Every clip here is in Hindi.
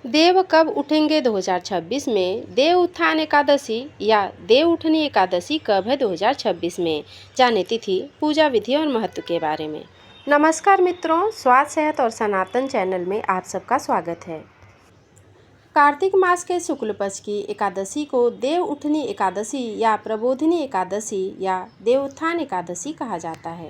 देव कब उठेंगे 2026 में? देव उत्थान एकादशी या देव उठनी एकादशी कब है 2026 में? जाने तिथि, पूजा विधि और महत्व के बारे में। नमस्कार मित्रों, स्वास्थ्य सेहत और सनातन चैनल में आप सबका स्वागत है। कार्तिक मास के शुक्ल पक्ष की एकादशी को देव उठनी एकादशी या प्रबोधिनी एकादशी या देव उत्थान एकादशी कहा जाता है।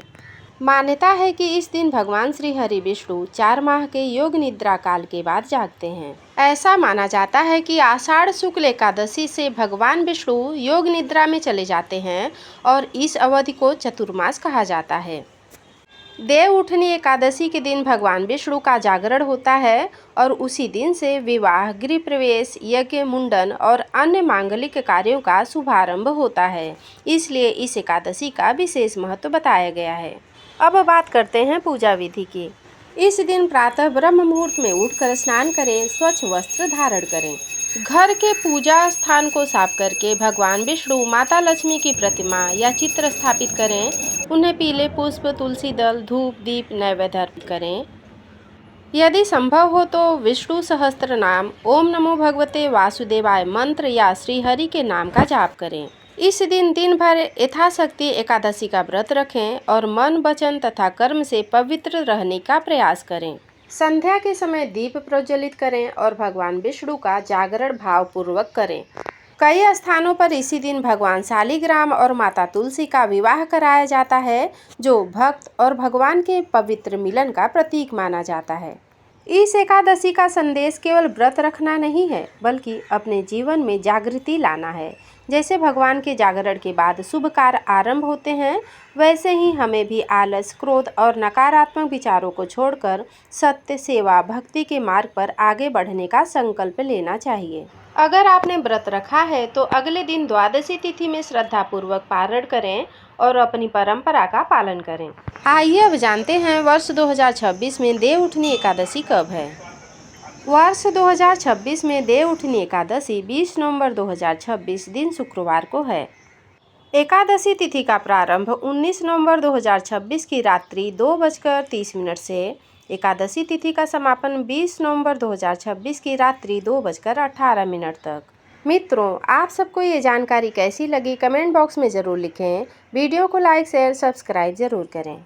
मान्यता है कि इस दिन भगवान श्री हरि विष्णु 4 माह के योग निद्रा काल के बाद जागते हैं। ऐसा माना जाता है कि आषाढ़ शुक्ल एकादशी से भगवान विष्णु योग निद्रा में चले जाते हैं और इस अवधि को चतुर्मास कहा जाता है। देव उठनी एकादशी के दिन भगवान विष्णु का जागरण होता है और उसी दिन से विवाह, गृह प्रवेश, यज्ञ, मुंडन और अन्य मांगलिक कार्यों का शुभारंभ होता है। इसलिए इस एकादशी का विशेष महत्व बताया गया है। अब बात करते हैं पूजा विधि की। इस दिन प्रातः ब्रह्म मुहूर्त में उठकर स्नान करें, स्वच्छ वस्त्र धारण करें, घर के पूजा स्थान को साफ करके भगवान विष्णु, माता लक्ष्मी की प्रतिमा या चित्र स्थापित करें, उन्हें पीले पुष्प, तुलसी दल, धूप, दीप नैवेद्य अर्पित करें। यदि संभव हो तो विष्णु सहस्त्र नाम, ओम नमो भगवते वासुदेवाय मंत्र या श्रीहरि के नाम का जाप करें। इस दिन भर यथाशक्ति एकादशी का व्रत रखें और मन, वचन तथा कर्म से पवित्र रहने का प्रयास करें। संध्या के समय दीप प्रज्वलित करें और भगवान विष्णु का जागरण भावपूर्वक करें। कई स्थानों पर इसी दिन भगवान शालिग्राम और माता तुलसी का विवाह कराया जाता है, जो भक्त और भगवान के पवित्र मिलन का प्रतीक माना जाता है। इस एकादशी का संदेश केवल व्रत रखना नहीं है, बल्कि अपने जीवन में जागृति लाना है। जैसे भगवान के जागरण के बाद शुभ कार्य आरंभ होते हैं, वैसे ही हमें भी आलस, क्रोध और नकारात्मक विचारों को छोड़कर सत्य, सेवा, भक्ति के मार्ग पर आगे बढ़ने का संकल्प लेना चाहिए। अगर आपने व्रत रखा है तो अगले दिन द्वादशी तिथि में श्रद्धापूर्वक पारण करें और अपनी परंपरा का पालन करें। आइए अब जानते हैं वर्ष 2026 में देव उठनी एकादशी कब है। वर्ष 2026 में देव उठनी एकादशी 20 नवंबर 2026 दिन शुक्रवार को है। एकादशी तिथि का प्रारंभ 19 नवंबर 2026 की रात्रि 2:30 से, एकादशी तिथि का समापन 20 नवंबर 2026 की रात्रि 2:18 तक। मित्रों, आप सबको ये जानकारी कैसी लगी कमेंट बॉक्स में ज़रूर लिखें। वीडियो को लाइक, शेयर, सब्सक्राइब ज़रूर करें।